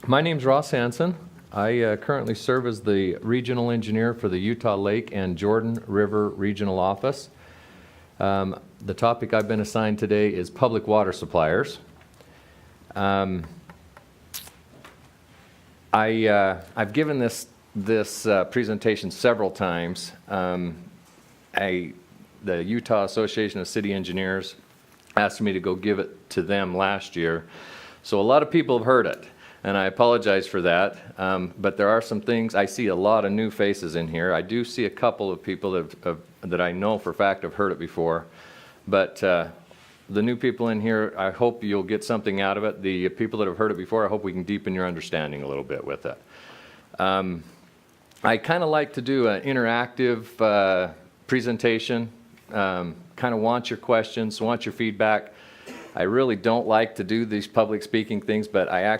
My name's Ross Hansen. I currently serve as the regional engineer for the Utah Lake and Jordan River Regional Office. The topic I've been assigned today is public water suppliers. I've given this presentation several times. The Utah Association of City Engineers asked me to go give it to them last year. So a lot of people have heard it, and I apologize for that. But there are some things, I see a lot of new faces in here. I do see a couple of people that I know for a fact have heard it before. But the new people in here, I hope you'll get something out of it. The people that have heard it before, I hope we can deepen your understanding a little bit with it. I kind of like to do an interactive presentation. Kind of want your questions, want your feedback. I really don't like to do these public speaking things, but I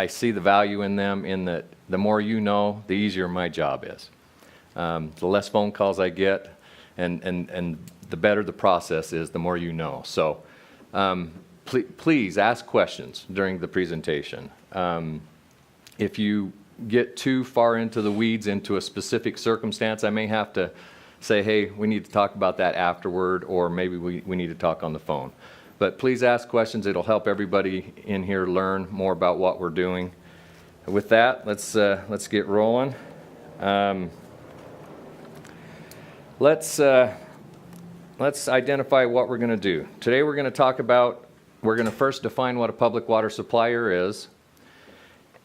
see the value in them, in that the more you know, the easier my job is. The less phone calls I get, and the better the process is, the more you know. So please ask questions during the presentation. If you get too far into the weeds into a specific circumstance, I may have to say, hey, we need to talk about that afterward, or maybe we need to talk on the phone. But please ask questions. It'll help everybody in here learn more about what we're doing. With that, let's get rolling. Let's identify what we're going to do. Today we're going to first define what a public water supplier is,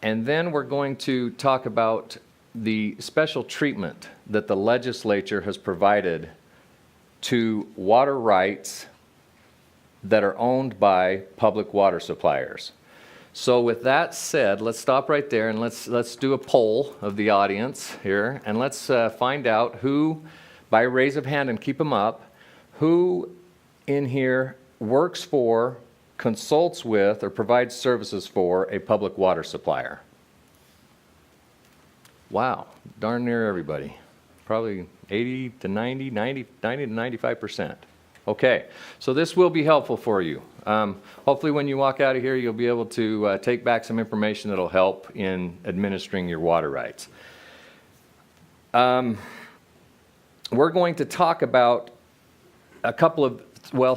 and then we're going to talk about the special treatment that the legislature has provided to water rights that are owned by public water suppliers. So with that said, let's stop right there and let's do a poll of the audience here, and let's find out who, by raise of hand and keep them up, who in here works for, consults with, or provides services for a public water supplier. Wow, darn near everybody. Probably 80 to 90 to 95%. Okay, so this will be helpful for you. Hopefully when you walk out of here, you'll be able to take back some information that'll help in administering your water rights. We're going to talk about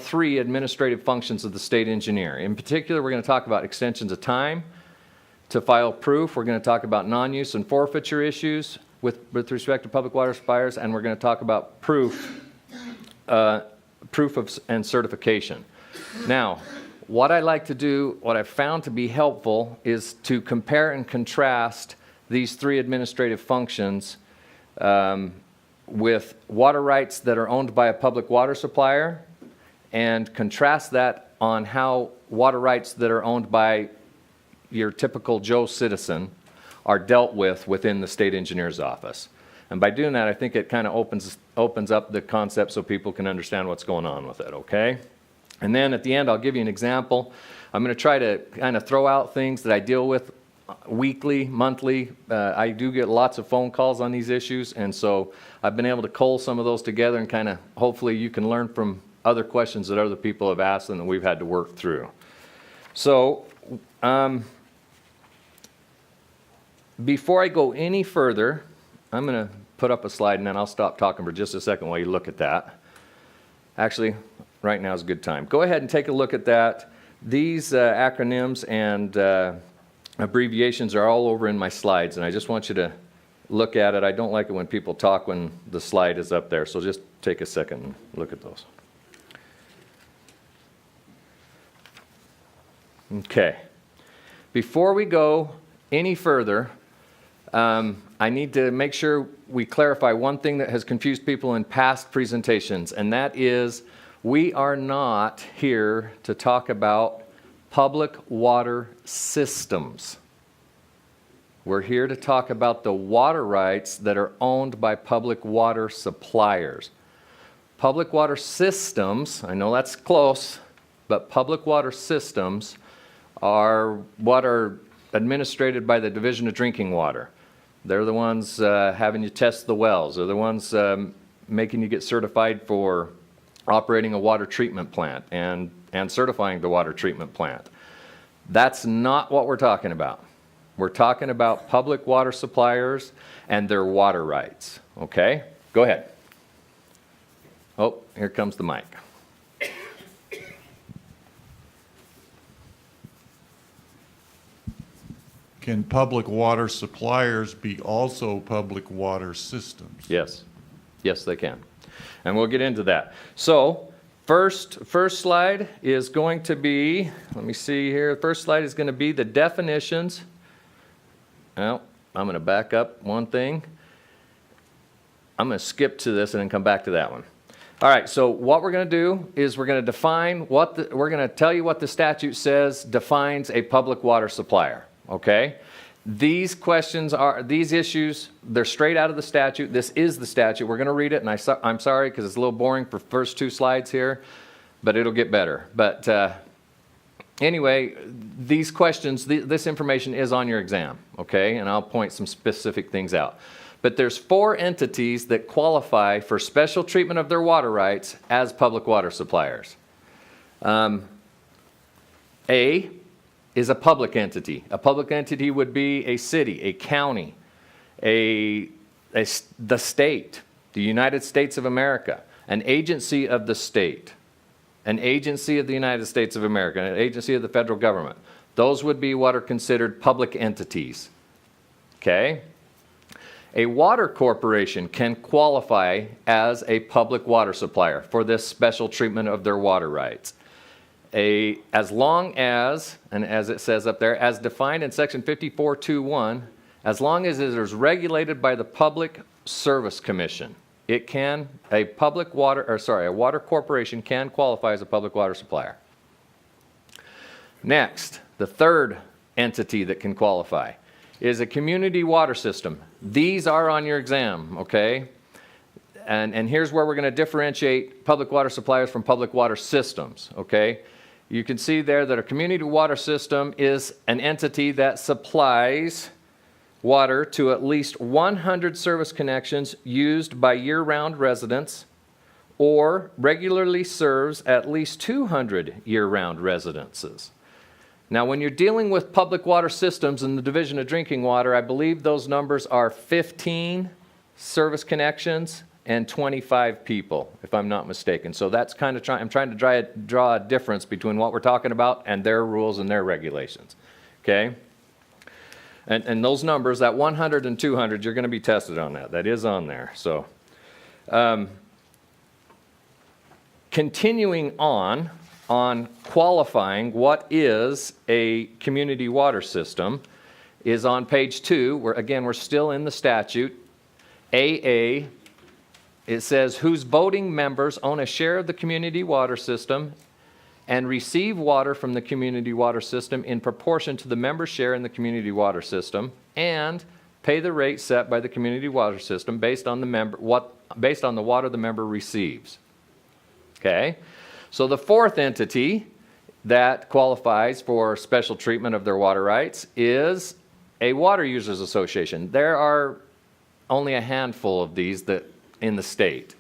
three administrative functions of the state engineer. In particular, we're going to talk about extensions of time to file proof. We're going to talk about non-use and forfeiture issues with respect to public water suppliers, and we're going to talk about proof and certification. Now, what I like to do, what I've found to be helpful, is to compare and contrast these three administrative functions with water rights that are owned by a public water supplier, and contrast that on how water rights that are owned by your typical Joe citizen are dealt with within the state engineer's office. And by doing that, I think it kind of opens up the concept so people can understand what's going on with it, okay? And then at the end, I'll give you an example. I'm going to try to kind of throw out things that I deal with weekly, monthly. I do get lots of phone calls on these issues, and so I've been able to cull some of those together, and kind of hopefully you can learn from other questions that other people have asked and that we've had to work through. So before I go any further, I'm going to put up a slide, and then I'll stop talking for just a second while you look at that. Actually, right now is a good time. Go ahead and take a look at that. These acronyms and abbreviations are all over in my slides, and I just want you to look at it. I don't like it when people talk when the slide is up there, so just take a second and look at those. Okay. Before we go any further, I need to make sure we clarify one thing that has confused people in past presentations, and that is we are not here to talk about public water systems. We're here to talk about the water rights that are owned by public water suppliers. Public water systems, I know that's close, but public water systems are what are administered by the Division of Drinking Water. They're the ones having you test the wells. They're the ones making you get certified for operating a water treatment plant and certifying the water treatment plant. That's not what we're talking about. We're talking about public water suppliers and their water rights, okay? Go ahead. Oh, here comes the mic. Can public water suppliers be also public water systems? Yes. Yes, they can. And we'll get into that. So, first slide is going to be, let me see here, the first slide is going to be the definitions. Well, I'm going to back up one thing. I'm going to skip to this and then come back to that one. All right, so what we're going to do is we're going to define we're going to tell you what the statute says defines a public water supplier, okay? These issues, they're straight out of the statute. This is the statute. We're going to read it, and I'm sorry because it's a little boring for first two slides here, but it'll get better. But anyway, these questions, this information is on your exam, okay? And I'll point some specific things out. But there's 4 entities that qualify for special treatment of their water rights as public water suppliers. A is a public entity. A public entity would be a city, a county, the state, the United States of America, an agency of the state, an agency of the United States of America, an agency of the federal government. Those would be what are considered public entities, okay? A water corporation can qualify as a public water supplier for this special treatment of their water rights. As long as, and as it says up there, as defined in section 54.2.1, as long as it is regulated by the Public Service Commission, a water corporation can qualify as a public water supplier. Next, the third entity that can qualify is a community water system. These are on your exam, okay? And here's where we're going to differentiate public water suppliers from public water systems, okay? You can see there that a community water system is an entity that supplies water to at least 100 service connections used by year-round residents or regularly serves at least 200 year-round residences. Now, when you're dealing with public water systems in the Division of Drinking Water, I believe those numbers are 15 service connections and 25 people, if I'm not mistaken. So that's kind of I'm trying to draw a difference between what we're talking about and their rules and their regulations, okay? And those numbers, that 100 and 200, you're going to be tested on that. That is on there. So continuing on qualifying what is a community water system is on page 2, where again we're still in the statute. AA, it says whose voting members own a share of the community water system and receive water from the community water system in proportion to the member's share in the community water system and pay the rate set by the community water system based on the water the member receives. Okay? So the fourth entity that qualifies for special treatment of their water rights is a water users association. There are only a handful of these that in the state.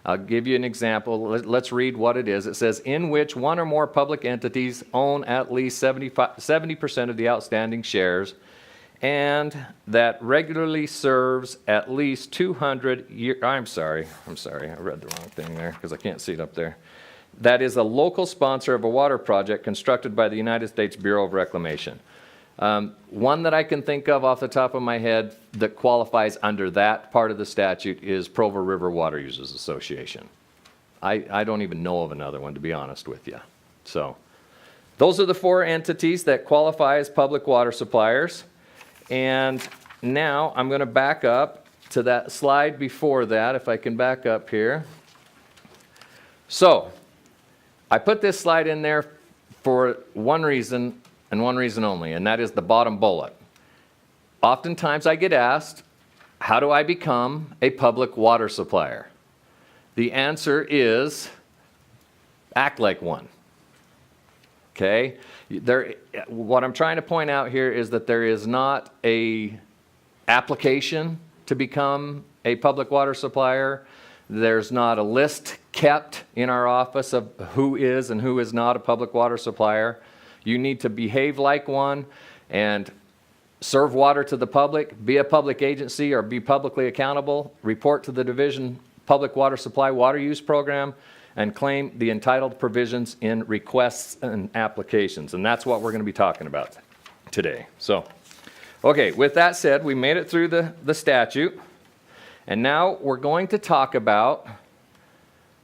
I'll give you an example. Let's read what it is. It says, in which one or more public entities own at least 70% of the outstanding shares and that regularly serves at least 200 years. I'm sorry, I read the wrong thing there because I can't see it up there. That is a local sponsor of a water project constructed by the United States Bureau of Reclamation. One that I can think of off the top of my head that qualifies under that part of the statute is Provo River Water Users Association. I don't even know of another one, to be honest with you. So those are the 4 entities that qualify as public water suppliers. And now I'm going to back up to that slide before that, if I can back up here. So I put this slide in there for one reason and one reason only, and that is the bottom bullet. Oftentimes I get asked, how do I become a public water supplier? The answer is, act like one. Okay? What I'm trying to point out here is that there is not a application to become a public water supplier. There's not a list kept in our office of who is and who is not a public water supplier. You need to behave like one, and serve water to the public, be a public agency or be publicly accountable, report to the Division Public Water Supply Water Use Program, and claim the entitled provisions in requests and applications. And that's what we're going to be talking about today. So, okay, with that said, we made it through the statute. And now we're going to talk about,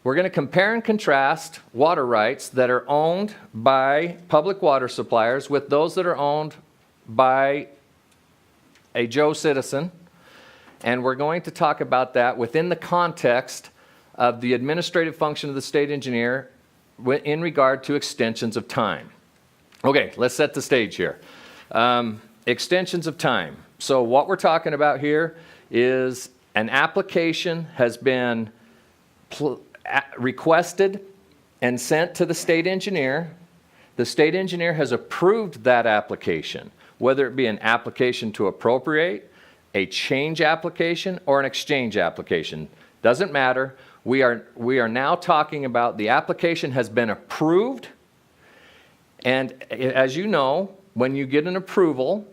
we're going to compare and contrast water rights that are owned by public water suppliers with those that are owned by a Joe citizen. And we're going to talk about that within the context of the administrative function of the state engineer in regard to extensions of time. Okay, let's set the stage here. Extensions of time. So what we're talking about here is an application has been requested and sent to the state engineer. The state engineer has approved that application, whether it be an application to appropriate, a change application, or an exchange application. Doesn't matter. We are now talking about the application has been approved. And as you know, when you get an approval,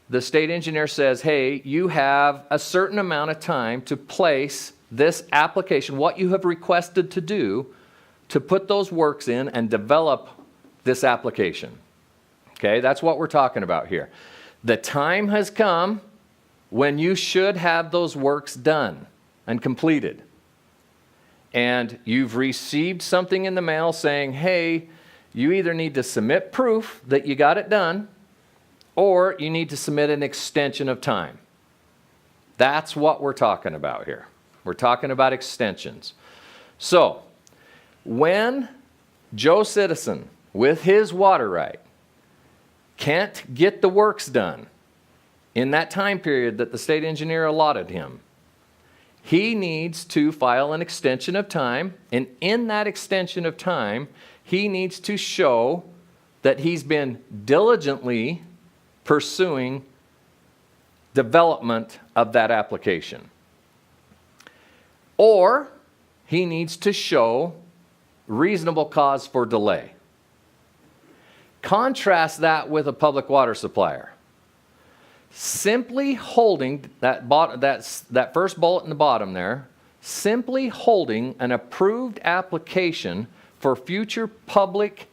the state engineer says, hey, you have a certain amount of time to place this application, what you have requested to do, to put those works in and develop this application. Okay, that's what we're talking about here. The time has come when you should have those works done and completed. And you've received something in the mail saying, hey, you either need to submit proof that you got it done, or you need to submit an extension of time. That's what we're talking about here. We're talking about extensions. So, when Joe Citizen, with his water right, can't get the works done in that time period that the state engineer allotted him, he needs to file an extension of time, and in that extension of time, he needs to show that he's been diligently pursuing development of that application. Or he needs to show reasonable cause for delay. Contrast that with a public water supplier. Simply holding that first bullet in the bottom there, simply holding an approved application for future public,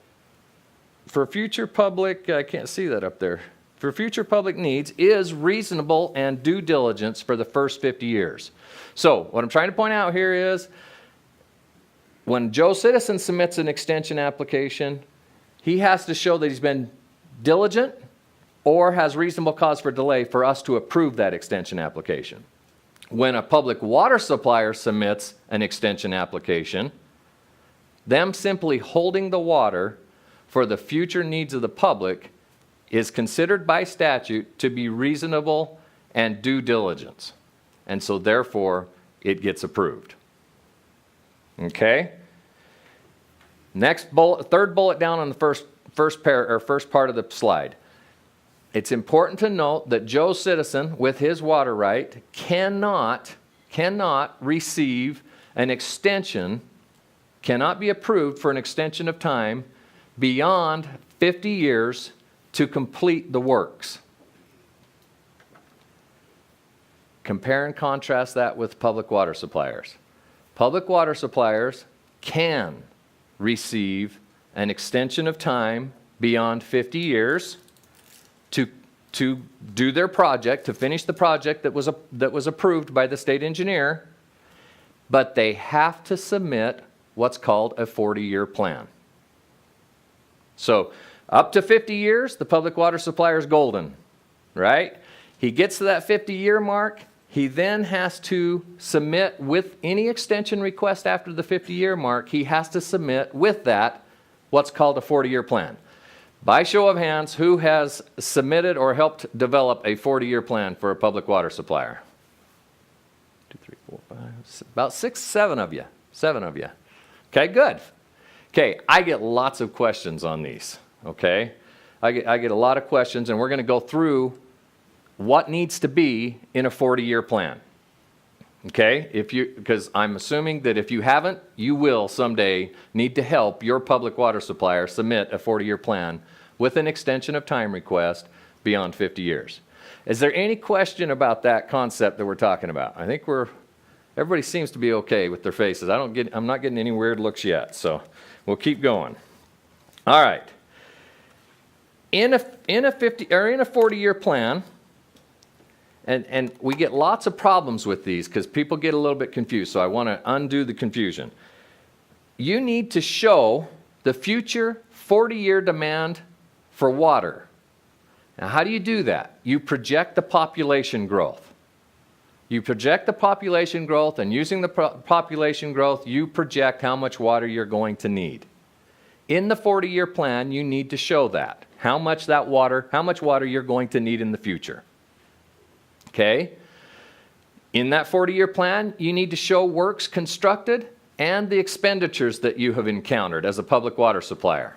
I can't see that up there, for future public needs is reasonable and due diligence for the first 50 years. So what I'm trying to point out here is when Joe Citizen submits an extension application, he has to show that he's been diligent or has reasonable cause for delay for us to approve that extension application. When a public water supplier submits an extension application, them simply holding the water for the future needs of the public is considered by statute to be reasonable and due diligence. And so therefore, it gets approved. Okay? Next bullet, third bullet down on the first part of the slide. It's important to note that Joe Citizen, with his water right, cannot receive an extension, cannot be approved for an extension of time beyond 50 years to complete the works. Compare and contrast that with public water suppliers. Public water suppliers can receive an extension of time beyond 50 years to do their project, to finish the project that was approved by the state engineer, but they have to submit what's called a 40-year plan. So up to 50 years, the public water supplier is golden, right? He gets to that 50-year mark, he then has to submit with any extension request after the 50-year mark, he has to submit with that what's called a 40-year plan. By show of hands, who has submitted or helped develop a 40-year plan for a public water supplier? 2, 3, 4, 5, about 6, 7 of you. 7 of you. Okay, good. Okay, I get lots of questions on these, okay? I get a lot of questions, and we're going to go through what needs to be in a 40-year plan. Okay, because I'm assuming that if you haven't, you will someday need to help your public water supplier submit a 40-year plan with an extension of time request beyond 50 years. Is there any question about that concept that we're talking about? I think everybody seems to be okay with their faces. I'm not getting any weird looks yet, so we'll keep going. All right. In a 40-year plan, and we get lots of problems with these because people get a little bit confused, so I want to undo the confusion. You need to show the future 40-year demand for water. Now, how do you do that? You project the population growth. You project the population growth, and using the population growth, you project how much water you're going to need. In the 40-year plan, you need to show that. How much water you're going to need in the future. Okay? In that 40-year plan, you need to show works constructed and the expenditures that you have encountered as a public water supplier.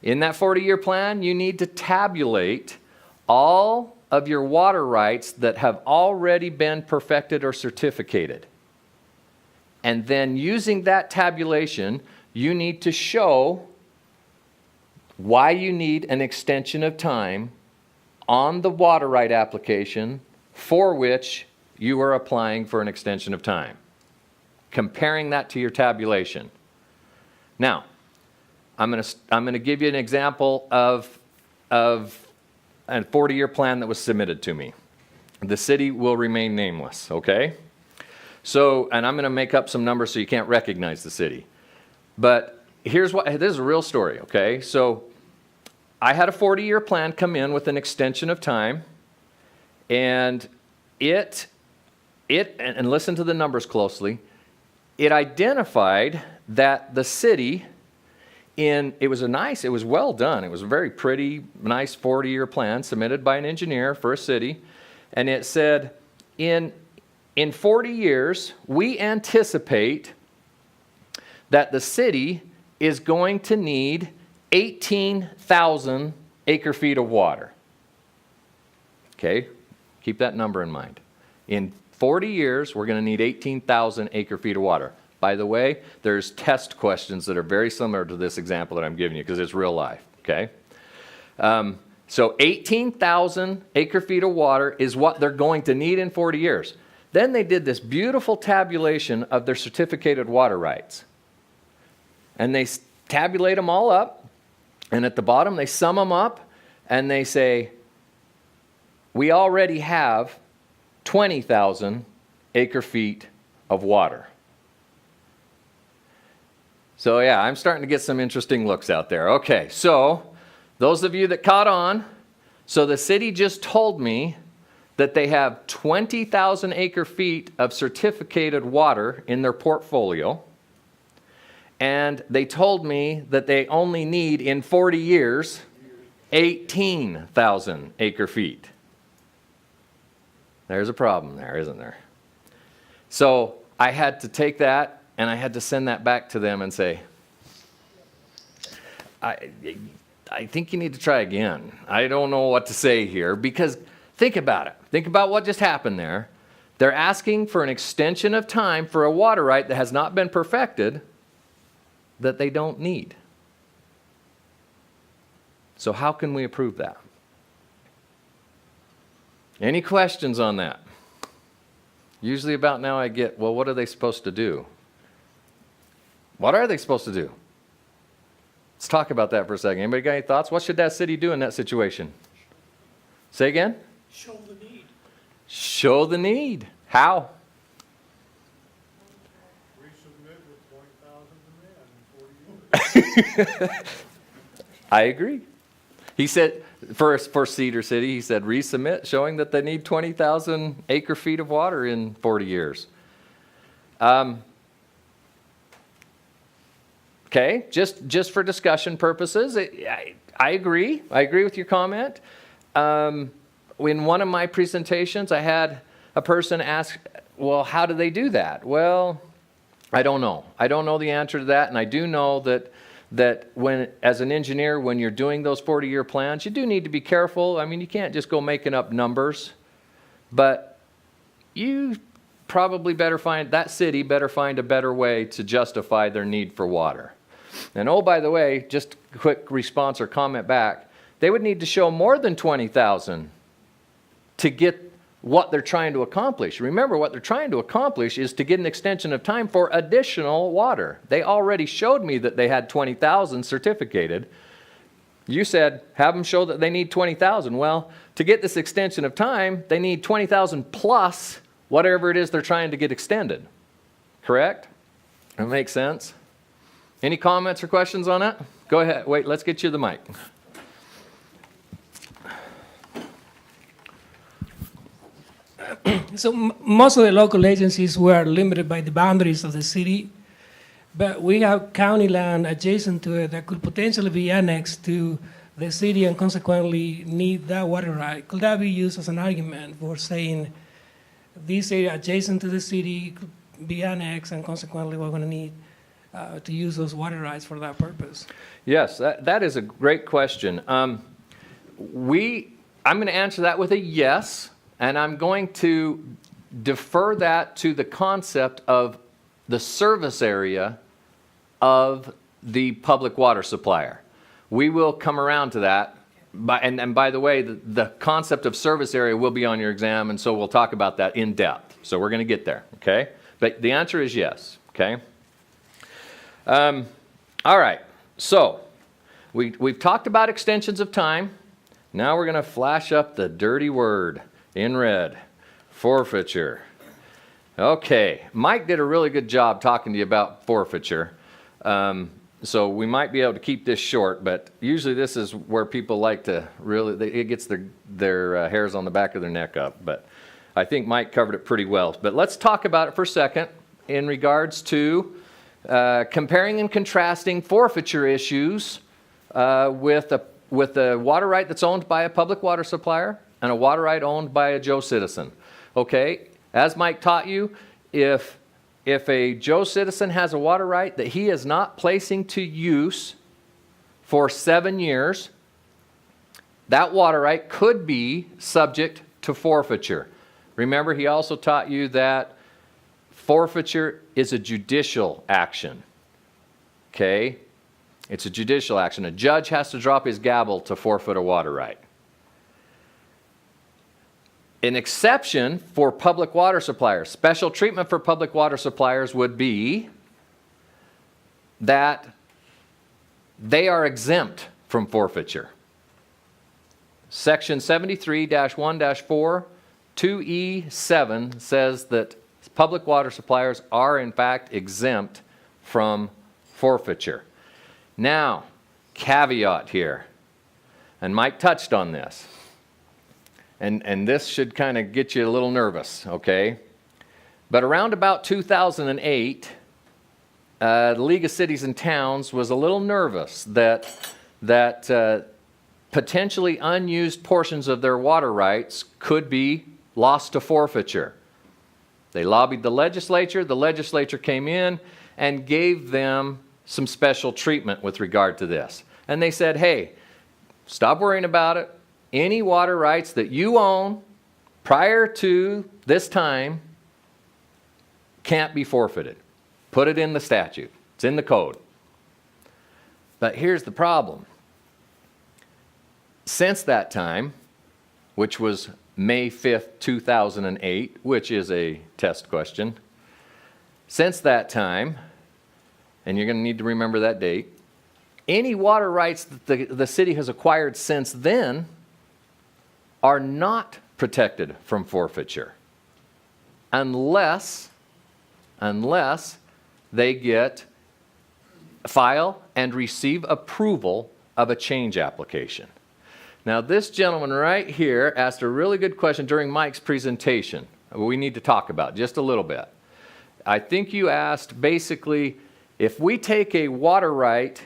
In that 40-year plan, you need to tabulate all of your water rights that have already been perfected or certificated. And then using that tabulation, you need to show why you need an extension of time on the water right application for which you are applying for an extension of time. Comparing that to your tabulation. Now, I'm going to give you an example of a 40-year plan that was submitted to me. The city will remain nameless, okay? So, and I'm going to make up some numbers so you can't recognize the city. But this is a real story, okay? So, I had a 40-year plan come in with an extension of time, and and listen to the numbers closely, it identified that the city it was well done. It was a very pretty, nice 40-year plan submitted by an engineer for a city. And it said, in 40 years, we anticipate that the city is going to need 18,000 acre feet of water. Okay, keep that number in mind. In 40 years, we're going to need 18,000 acre feet of water. By the way, there's test questions that are very similar to this example that I'm giving you because it's real life, okay? So 18,000 acre feet of water is what they're going to need in 40 years. Then they did this beautiful tabulation of their certificated water rights. And they tabulate them all up, and at the bottom they sum them up, and they say, we already have 20,000 acre feet of water. So yeah, I'm starting to get some interesting looks out there. Okay, so those of you that caught on, so the city just told me that they have 20,000 acre feet of certificated water in their portfolio. And they told me that they only need, in 40 years, 18,000 acre feet. There's a problem there, isn't there? So I had to take that and I had to send that back to them and say, I think you need to try again. I don't know what to say here, because think about it. Think about what just happened there. They're asking for an extension of time for a water right that has not been perfected, that they don't need. So how can we approve that? Any questions on that? Usually about now I get, well, what are they supposed to do? What are they supposed to do? Let's talk about that for a second. Anybody got any thoughts? What should that city do in that situation? Say again? Show the need. Show the need. How? Resubmit with 20,000 demand in 40 years. I agree. He said, for Cedar City, he said, resubmit, showing that they need 20,000 acre feet of water in 40 years. Okay, just for discussion purposes, I agree. I agree with your comment. In one of my presentations, I had a person ask, well, how do they do that? Well, I don't know. I don't know the answer to that, and I do know that when, as an engineer, when you're doing those 40-year plans, you do need to be careful. I mean, you can't just go making up numbers, but you probably that city better find a better way to justify their need for water. And oh, by the way, just a quick response or comment back, they would need to show more than 20,000 to get what they're trying to accomplish. Remember, what they're trying to accomplish is to get an extension of time for additional water. They already showed me that they had 20,000 certificated. You said, have them show that they need 20,000. Well, to get this extension of time, they need 20,000 plus whatever it is they're trying to get extended. Correct? That makes sense? Any comments or questions on that? Go ahead. Wait, let's get you the mic. So most of the local agencies were limited by the boundaries of the city, but we have county land adjacent to it that could potentially be annexed to the city and consequently need that water right. Could that be used as an argument for saying this area adjacent to the city could be annexed and consequently we're going to need to use those water rights for that purpose? Yes, that is a great question. I'm going to answer that with a yes. And I'm going to defer that to the concept of the service area of the public water supplier. We will come around to that. And by the way, the concept of service area will be on your exam, and so we'll talk about that in depth. So we're going to get there, okay? But the answer is yes, okay? All right, so we've talked about extensions of time. Now we're going to flash up the dirty word. In red, forfeiture. Okay, Mike did a really good job talking to you about forfeiture. So we might be able to keep this short, but usually this is where people like to really, it gets their hairs on the back of their neck up. But I think Mike covered it pretty well. But let's talk about it for a second in regards to comparing and contrasting forfeiture issues with a water right that's owned by a public water supplier and a water right owned by a Joe citizen. Okay, as Mike taught you, if a Joe citizen has a water right that he is not placing to use for 7 years, that water right could be subject to forfeiture. Remember, he also taught you that forfeiture is a judicial action. Okay, it's a judicial action. A judge has to drop his gavel to forfeit a water right. An exception for public water suppliers, special treatment for public water suppliers would be that they are exempt from forfeiture. Section 73-1-4, 2E7 says that public water suppliers are in fact exempt from forfeiture. Now, caveat here, and Mike touched on this. And this should kind of get you a little nervous, okay? But around about 2008, the League of Cities and Towns was a little nervous that potentially unused portions of their water rights could be lost to forfeiture. They lobbied the legislature. The legislature came in and gave them some special treatment with regard to this. And they said, hey, stop worrying about it. Any water rights that you own prior to this time can't be forfeited. Put it in the statute. It's in the code. But here's the problem. Since that time, which was May 5th, 2008, which is a test question, since that time, and you're going to need to remember that date, any water rights that the city has acquired since then are not protected from forfeiture unless they file and receive approval of a change application. Now, this gentleman right here asked a really good question during Mike's presentation. We need to talk about just a little bit. I think you asked basically, if we take a water right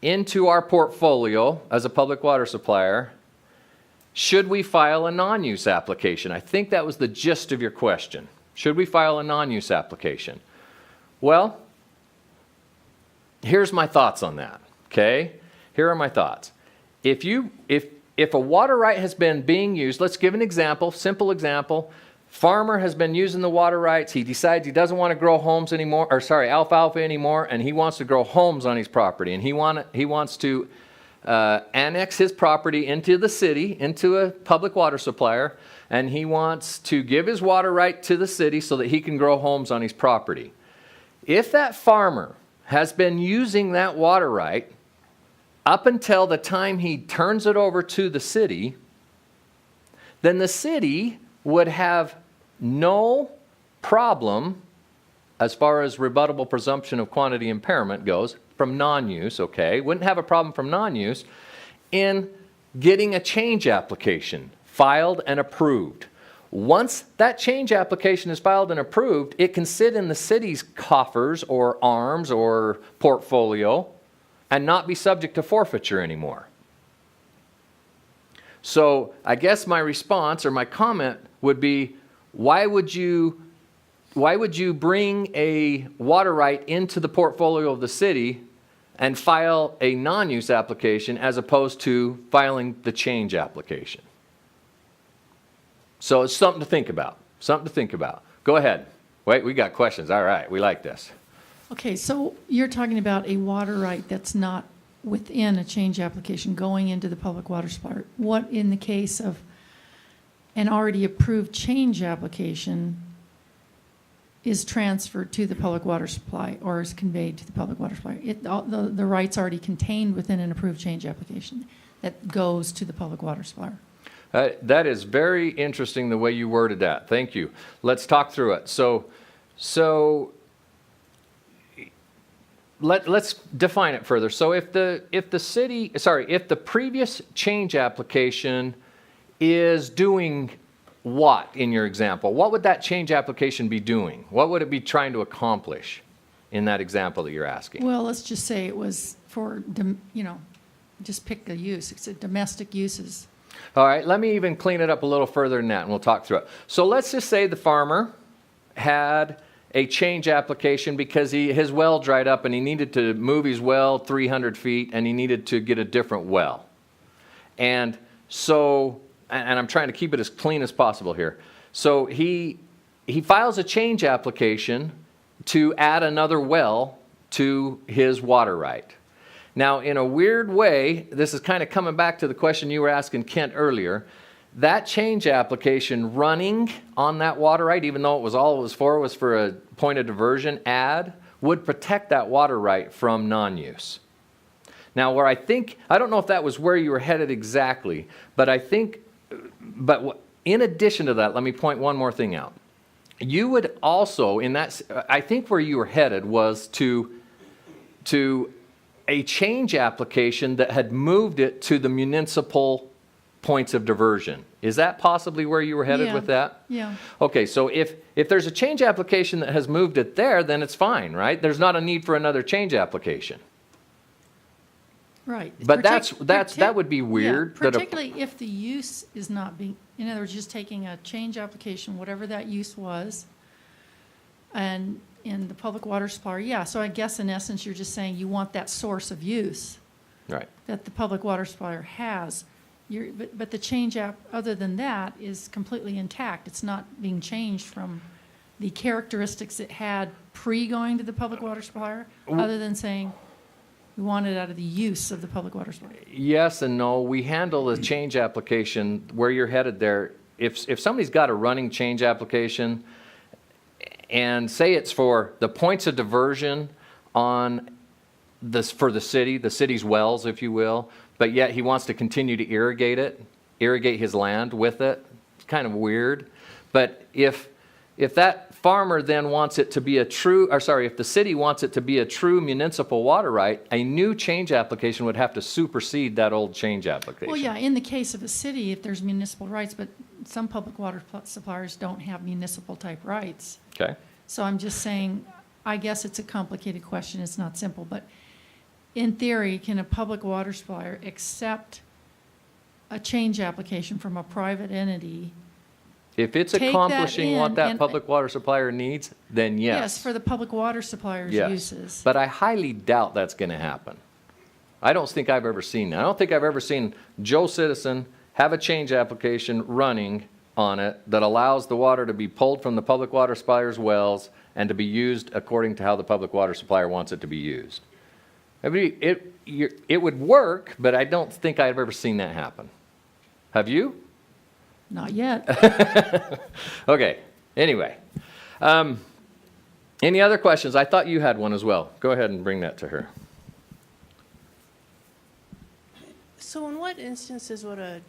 into our portfolio as a public water supplier, should we file a non-use application? I think that was the gist of your question. Should we file a non-use application? Well, here's my thoughts on that, okay? Here are my thoughts. If a water right has been being used, let's give an example, simple example. Farmer has been using the water rights. He decides he doesn't want to grow alfalfa anymore, and he wants to grow homes on his property, and he wants to annex his property into the city, into a public water supplier, and he wants to give his water right to the city so that he can grow homes on his property. If that farmer has been using that water right up until the time he turns it over to the city, then the city would have no problem, as far as rebuttable presumption of quantity impairment goes, from non-use, okay? Wouldn't have a problem from non-use in getting a change application filed and approved. Once that change application is filed and approved, it can sit in the city's coffers or arms or portfolio and not be subject to forfeiture anymore. So I guess my response or my comment would be, why would you bring a water right into the portfolio of the city and file a non-use application as opposed to filing the change application? So it's something to think about. Something to think about. Go ahead. Wait, we got questions. All right, we like this. Okay, so you're talking about a water right that's not within a change application going into the public water supplier. What in the case of an already approved change application is transferred to the public water supply or is conveyed to the public water supply? The right's already contained within an approved change application that goes to the public water supplier. That is very interesting the way you worded that. Thank you. Let's talk through it. Let's define it further. So if the previous change application is doing what in your example? What would that change application be doing? What would it be trying to accomplish in that example that you're asking? Well, let's just say it was for, just pick a use. It's a domestic uses. All right, let me even clean it up a little further than that, and we'll talk through it. So let's just say the farmer had a change application because his well dried up and he needed to move his well 300 feet and he needed to get a different well. And so, and I'm trying to keep it as clean as possible here. So he files a change application to add another well to his water right. Now, in a weird way, this is kind of coming back to the question you were asking Kent earlier. That change application running on that water right, even though all it was for a point of diversion add, would protect that water right from non-use. Now, where I don't know if that was where you were headed exactly, but in addition to that, let me point one more thing out. You would also, I think where you were headed was to a change application that had moved it to the municipal points of diversion. Is that possibly where you were headed with that? Yeah. Okay, so if there's a change application that has moved it there, then it's fine, right? There's not a need for another change application. Right. But that would be weird. Yeah, particularly if the use is not being, in other words, just taking a change application, whatever that use was, and in the public water supplier, yeah. So I guess in essence, you're just saying you want that source of use Right. that the public water supplier has. But the change app, other than that, is completely intact. It's not being changed from the characteristics it had pre-going to the public water supplier, other than saying we want it out of the use of the public water supplier. Yes and no. We handle the change application where you're headed there. If somebody's got a running change application and say it's for the points of diversion on this for the city's wells, if you will, but yet he wants to continue to irrigate his land with it. It's kind of weird. But if that farmer then wants it to be if the city wants it to be a true municipal water right, a new change application would have to supersede that old change application. Well, yeah, in the case of a city, if there's municipal rights, but some public water suppliers don't have municipal type rights. Okay. So I'm just saying, I guess it's a complicated question. It's not simple, but in theory, can a public water supplier accept a change application from a private entity? If it's Take that accomplishing what in that and- public water supplier needs, then yes. Yes, for the public water supplier's Yes. uses. But I highly doubt that's going to happen. I don't think I've ever seen that. I don't think I've ever seen Joe Citizen have a change application running on it that allows the water to be pulled from the public water supplier's wells and to be used according to how the public water supplier wants it to be used. It would work, but I don't think I've ever seen that happen. Have you? Not yet. Okay, anyway. Any other questions? I thought you had one as well. Go ahead and bring that to her. So in what instances would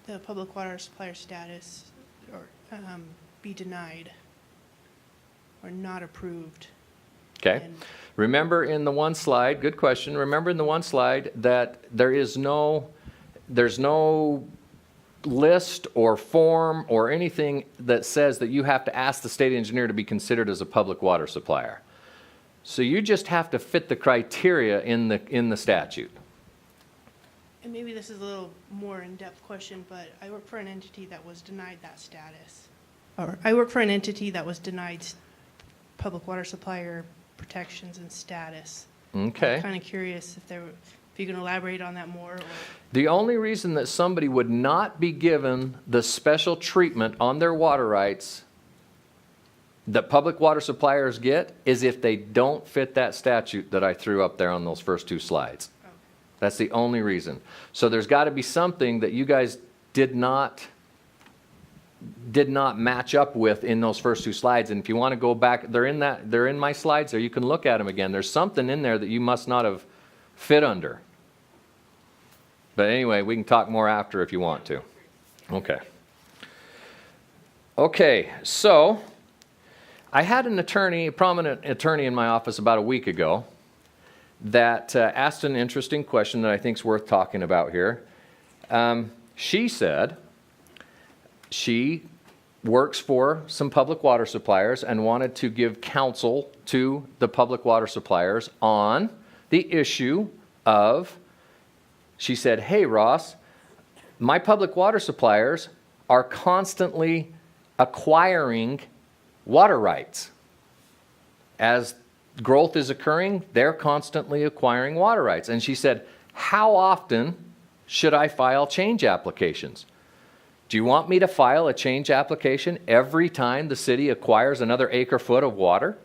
the public water supplier status or be denied or not approved? Okay. And- Remember in the one slide, good question. Remember in the one slide that there's no list or form or anything that says that you have to ask the state engineer to be considered as a public water supplier. So you just have to fit the criteria in the statute. And maybe this is a little more in-depth question, but I work for an entity that was denied that status. Or I work for an entity that was denied public water supplier protections and status. Okay. I'm kind of curious if you can elaborate on that more, or The only reason that somebody would not be given the special treatment on their water rights that public water suppliers get is if they don't fit that statute that I threw up there on those first two slides. That's the only reason. So there's got to be something that you guys did not match up with in those first two slides. And if you want to go back, they're in my slides there. You can look at them again. There's something in there that you must not have fit under. But anyway, we can talk more after if you want to. Okay. Okay, so I had an attorney, a prominent attorney in my office about a week ago that asked an interesting question that I think is worth talking about here. She said she works for some public water suppliers and wanted to give counsel to the public water suppliers on the issue of, she said, hey, Ross, my public water suppliers are constantly acquiring water rights. As growth is occurring, they're constantly acquiring water rights. And she said, how often should I file change applications? Do you want me to file a change application every time the city acquires another acre-foot of water?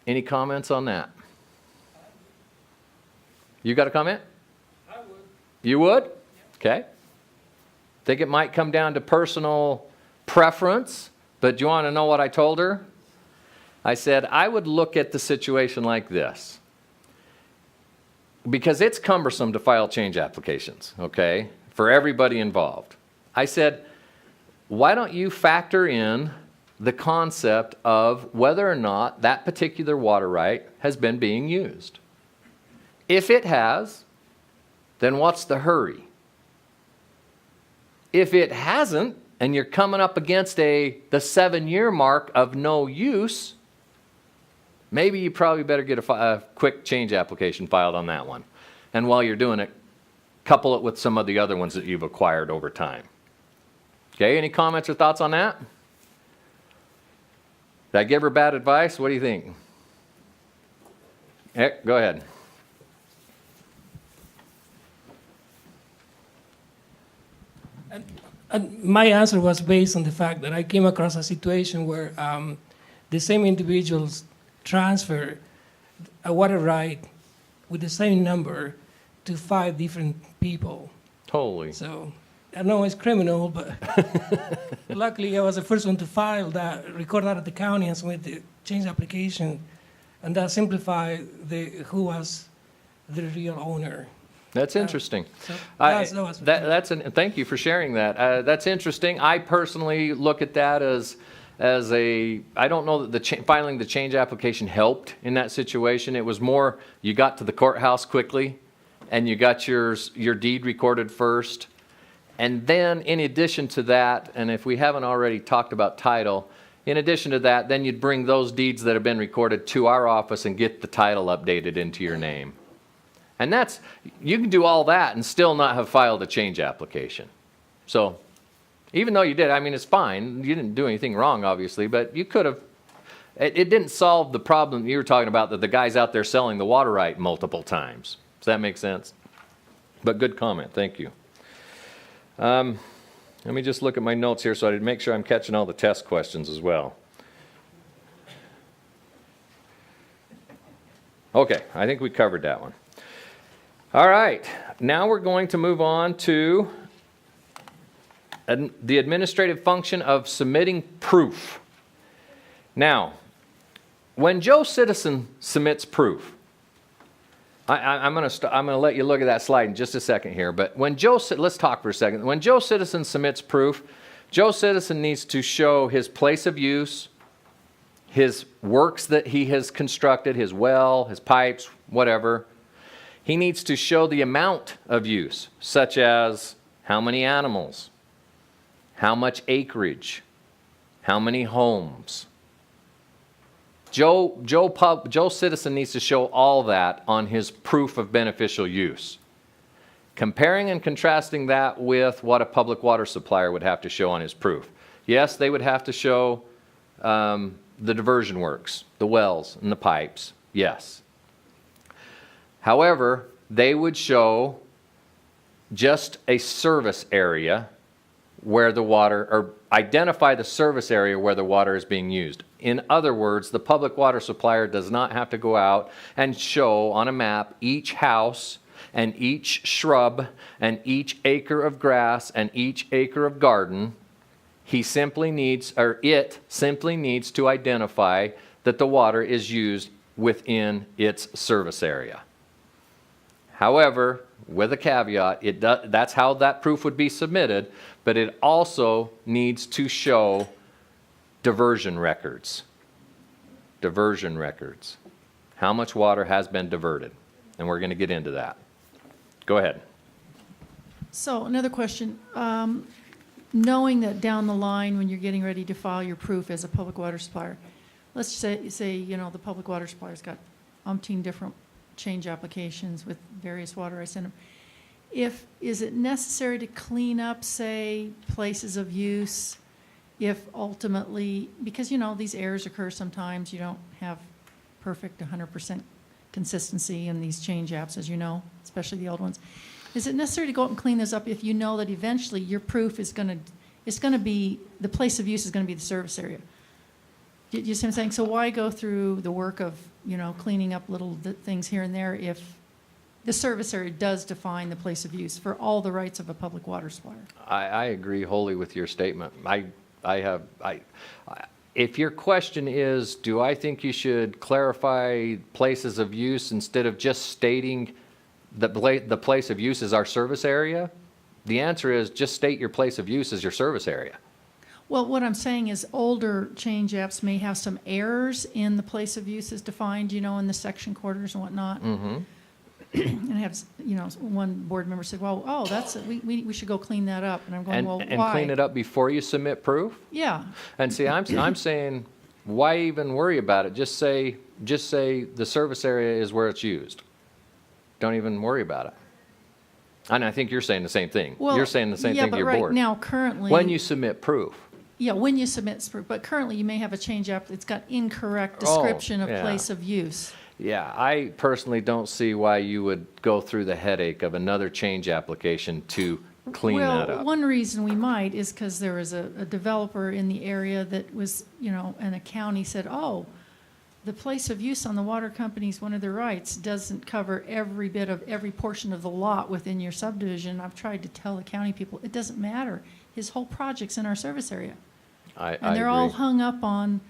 Any comments on that? You got a comment? I would. You would? Okay. Think it might come down to personal preference, but do you want to know what I told her? I said, I would look at the situation like this. Because it's cumbersome to file change applications, okay, for everybody involved. I said, why don't you factor in the concept of whether or not that particular water right has been being used? If it has, then what's the hurry? If it hasn't, and you're coming up against the 7-year mark of no use, maybe you probably better get a quick change application filed on that one. And while you're doing it, couple it with some of the other ones that you've acquired over time. Okay, any comments or thoughts on that? Did I give her bad advice? What do you think? Heck, go ahead. My answer was based on the fact that I came across a situation where the same individuals transfer a water right with the same number to 5 different people. Totally. So I know it's criminal, but luckily I was the first one to file that, record that at the county and submit the change application, and that simplified who was the real owner. That's interesting. So Thank you for sharing that. That's interesting. I personally look at that as I don't know that filing the change application helped in that situation. It was more you got to the courthouse quickly and you got your deed recorded first. And then in addition to that, and if we haven't already talked about title, in addition to that, then you'd bring those deeds that have been recorded to our office and get the title updated into your name. And you can do all that and still not have filed a change application. So even though you did, I mean, it's fine. You didn't do anything wrong, obviously, but you could have. It didn't solve the problem you were talking about that the guy's out there selling the water right multiple times. Does that make sense? But good comment. Thank you. Let me just look at my notes here so I make sure I'm catching all the test questions as well. Okay, I think we covered that one. All right, now we're going to move on to the administrative function of submitting proof. Now, when Joe Citizen submits proof, I'm going to let you look at that slide in just a second here, but when let's talk for a second. When Joe Citizen submits proof, Joe Citizen needs to show his place of use, his works that he has constructed, his well, his pipes, whatever. He needs to show the amount of use, such as how many animals, how much acreage, how many homes. Joe Citizen needs to show all that on his proof of beneficial use. Comparing and contrasting that with what a public water supplier would have to show on his proof. Yes, they would have to show the diversion works, the wells and the pipes, yes. However, they would show just a service area where the water, or identify the service area where the water is being used. In other words, the public water supplier does not have to go out and show on a map each house and each shrub and each acre of grass and each acre of garden. He simply needs, or it simply needs to identify that the water is used within its service area. However, with a caveat, that's how that proof would be submitted, but it also needs to show diversion records. Diversion records. How much water has been diverted? And we're going to get into that. Go ahead. So another question. Knowing that down the line when you're getting ready to file your proof as a public water supplier, let's say you know, the public water supplier's got umpteen different change applications with various water rights in them. Is it necessary to clean up, say, places of use if ultimately, because you know these errors occur sometimes, you don't have perfect 100% consistency in these change apps, as you know, especially the old ones. Is it necessary to go out and clean those up if you know that eventually your proof is going to be, the place of use is going to be the service area? You see what I'm saying? So why go through the work of, you know, cleaning up little things here and there if the service area does define the place of use for all the rights of a public water supplier? I agree wholly with your statement. If your question is, do I think you should clarify places of use instead of just stating that the place of use is our service area? The answer is just state your place of use as your service area. Well, what I'm saying is older change apps may have some errors in the place of use as defined, you know, in the section quarters and whatnot. Mm-hmm. And I have, you know, one board member said, well, oh, we should go clean that up. And I'm going, well, why? And clean it up before you submit proof? Yeah. And see, I'm saying, why even worry about it? Just say the service area is where it's used. Don't even worry about it. And I think you're saying the same thing. Well, you're saying the same thing to your right board. now, currently. When you submit proof. Yeah, when you submit proof. But currently, you may have a change app that's got incorrect description of yeah. place of use. Yeah, I personally don't see why you would go through the headache of another change application to clean that up. Well, one reason we might is because there was a developer in the area that was, you know, and a county said, oh, the place of use on the water company's one of their rights doesn't cover every bit of every portion of the lot within your subdivision. I've tried to tell the county people, it doesn't matter. His whole project's in our service area. And they're all hung up on,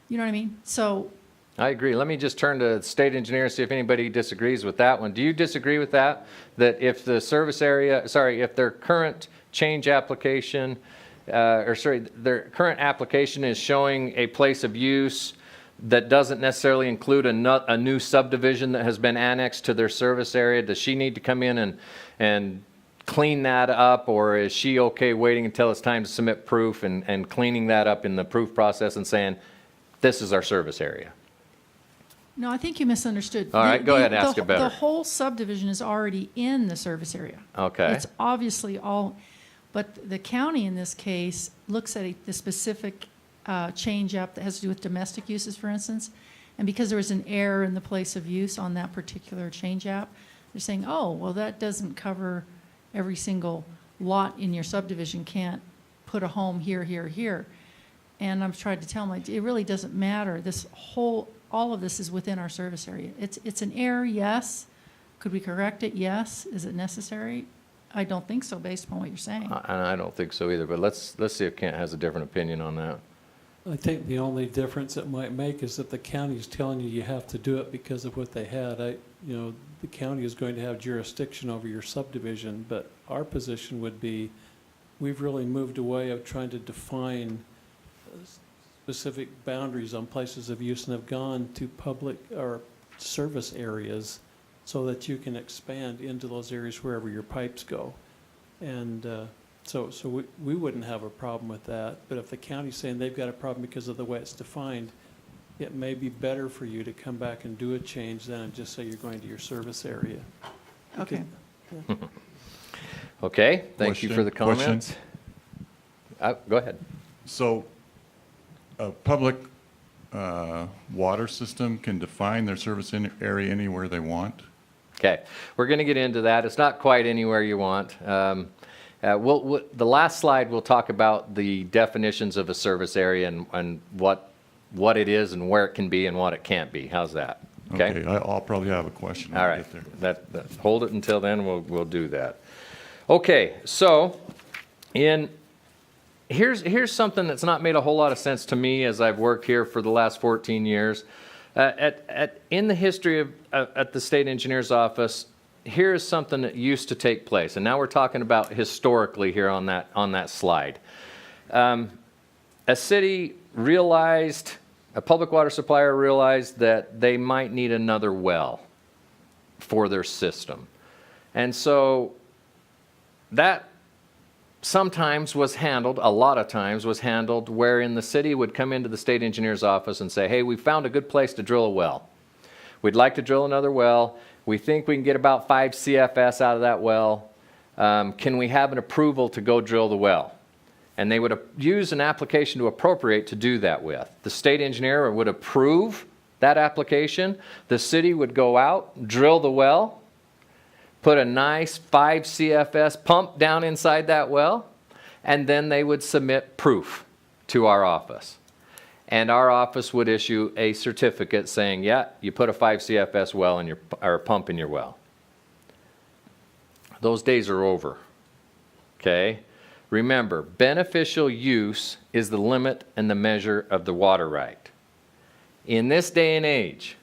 you know what I mean? So I agree. Let me just turn to state engineer and see if anybody disagrees with that one. Do you disagree with that? That if the service area, if their current change application, their current application is showing a place of use that doesn't necessarily include a new subdivision that has been annexed to their service area, does she need to come in and clean that up, or is she okay waiting until it's time to submit proof and cleaning that up in the proof process and saying, this is our service area? no, I think you misunderstood. All right, go ahead and ask it better. The whole subdivision is already in the service area. Okay. It's obviously all, but the county in this case looks at the specific change up that has to do with domestic uses, for instance, and because there was an error in the place of use on that particular change app, they're saying, oh, well, that doesn't cover every single lot in your subdivision, can't put a home here, here, here. And I've tried to tell them, it really doesn't matter. All of this is within our service area. It's an error, yes, Could we correct it? Yes. Is it necessary? I don't think so, based upon what you're saying. And I don't think so either, but let's see if Kent has a different opinion on that. I think the only difference it might make is that the county is telling you have to do it because of what they had. The county is going to have jurisdiction over your subdivision, but our position would be, we've really moved away of trying to define specific boundaries on places of use and have gone to public or service areas so that you can expand into those areas wherever your pipes go. And so we wouldn't have a problem with that, but if the county's saying they've got a problem because of the way it's defined, it may be better for you to come back and do a change than just say you're going to your service area. Okay. Okay, thank you for the Question. comments. Go ahead. So a public water system can define their service area anywhere they want? Okay, we're going to get into that. It's not quite anywhere you want. The last slide, we'll talk about the definitions of a service area and what it is and where it can be and what it can't be. How's that? Okay. I'll probably have a question when All I right. get there. Hold it until then. We'll do that. Okay. So, here's something that's not made a whole lot of sense to me as I've worked here for the last 14 years. In the history of at the state engineer's office, here is something that used to take place, and now we're talking about historically here on that slide. A city realized, a public water supplier realized that they might need another well for their system, and so that sometimes was handled, a lot of times was handled, wherein the city would come into the state engineer's office and say, hey, we found a good place to drill a well. We'd like to drill another well. We think we can get about 5 CFS out of that well. Can we have an approval to go drill the well? And they would use an application to appropriate to do that with. The state engineer would approve that application. The city would go out, drill the well, put a nice 5 CFS pump down inside that well, and then they would submit proof to our office. And our office would issue a certificate saying, yeah, you put a 5 CFS well in your, or a pump in your well. Those days are over, okay? Remember, beneficial use is the limit and the measure of the water right. In this day and age,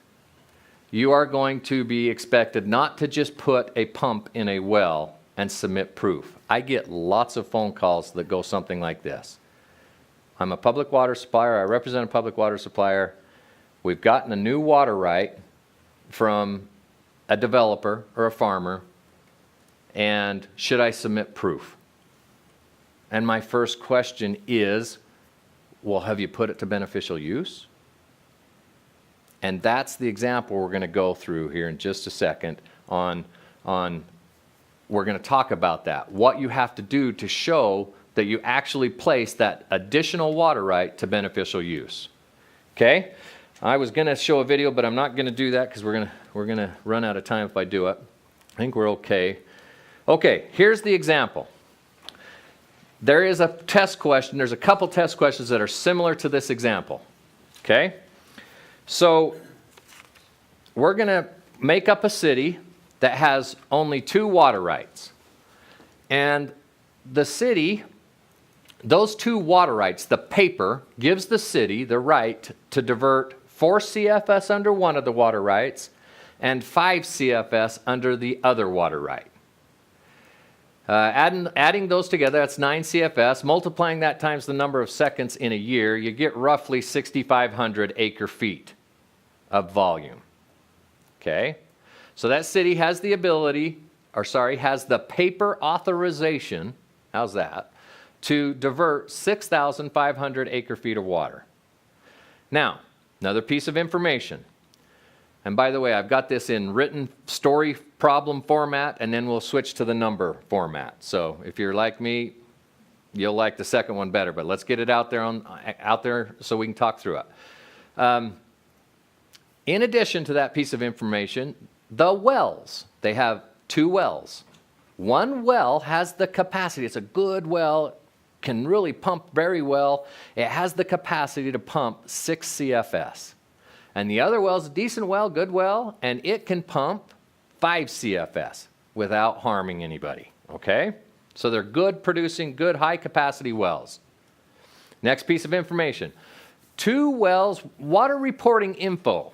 you are going to be expected not to just put a pump in a well and submit proof. I get lots of phone calls that go something like this. I'm a public water supplier. I represent a public water supplier. We've gotten a new water right from a developer or a farmer, and should I submit proof? And my first question is, well, have you put it to beneficial use? And that's the example we're going to go through here in just a second on we're going to talk about that. What you have to do to show that you actually place that additional water right to beneficial use. Okay? I was going to show a video, but I'm not going to do that because we're going to run out of time if I do it. I think we're okay. Okay, here's the example. There is a test question. There's a couple test questions that are similar to this example. Okay? So we're going to make up a city that has only 2 water rights. And the city, those 2 water rights, the paper gives the city the right to divert 4 CFS under one of the water rights and 5 CFS under the other water right. Adding those together, that's 9 CFS. Multiplying that times the number of seconds in a year, you get roughly 6,500 acre-feet of volume. Okay? So that city has the ability, has the paper authorization, how's that, to divert 6,500 acre-feet of water. Now, another piece of information. And by the way, I've got this in written story problem format, and then we'll switch to the number format. So if you're like me, you'll like the second one better, but let's get it out there so we can talk through it. In addition to that piece of information, the wells, they have 2 wells. One well has the capacity, it's a good well, can really pump very well. It has the capacity to pump 6 CFS. And the other well is a decent well, good well, and it can pump 5 CFS without harming anybody, okay? So they're good producing, good high capacity wells. Next piece of information. 2 wells, water reporting info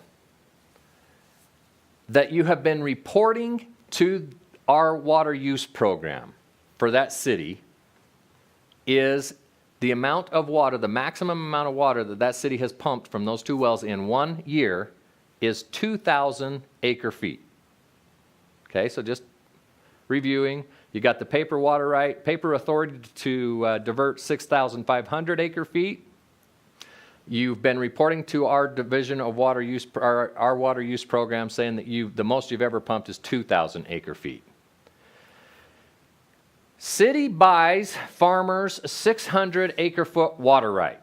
that you have been reporting to our water use program for that city is the amount of water, the maximum amount of water that that city has pumped from those 2 wells in 1 year is 2,000 acre feet. Okay, so just reviewing, you got the paper water right, paper authority to divert 6,500 acre feet. You've been reporting to our division of water use, our water use program, saying that the most you've ever pumped is 2,000 acre feet. City buys farmers 600 acre foot water right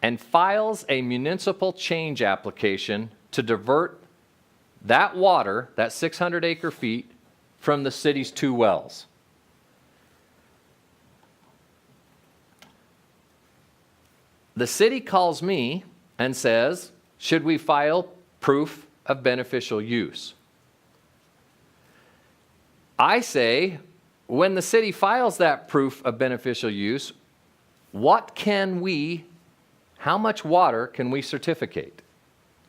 and files a municipal change application to divert that water, that 600 acre feet, from the city's 2 wells. The city calls me and says, should we file proof of beneficial use? I say, when the city files that proof of beneficial use, how much water can we certificate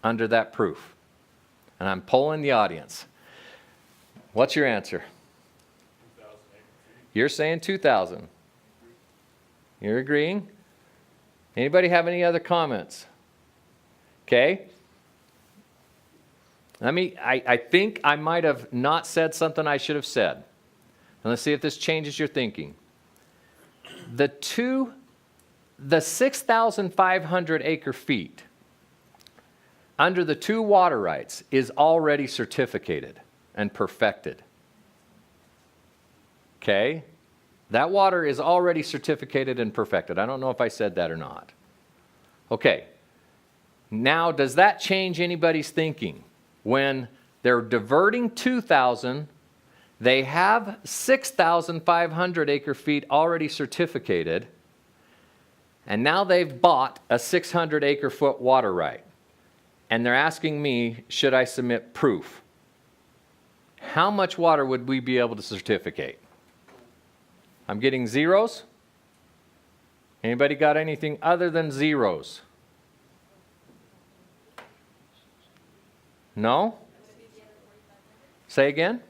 under that proof? And I'm polling the audience. What's your answer? 2,000 acre feet. You're saying 2,000. You're agreeing? Anybody have any other comments? Okay. I think I might have not said something I should have said. And let's see if this changes your thinking. The 6,500 acre feet under the 2 water rights is already certificated and perfected. Okay? That water is already certificated and perfected. I don't know if I said that or not. Okay. Now, does that change anybody's thinking? When they're diverting 2,000, they have 6,500 acre feet already certificated, and now they've bought a 600 acre foot water right. And they're asking me, should I submit proof? How much water would we be able to certificate? I'm getting zeros. Anybody got anything other than zeros? No? Say again?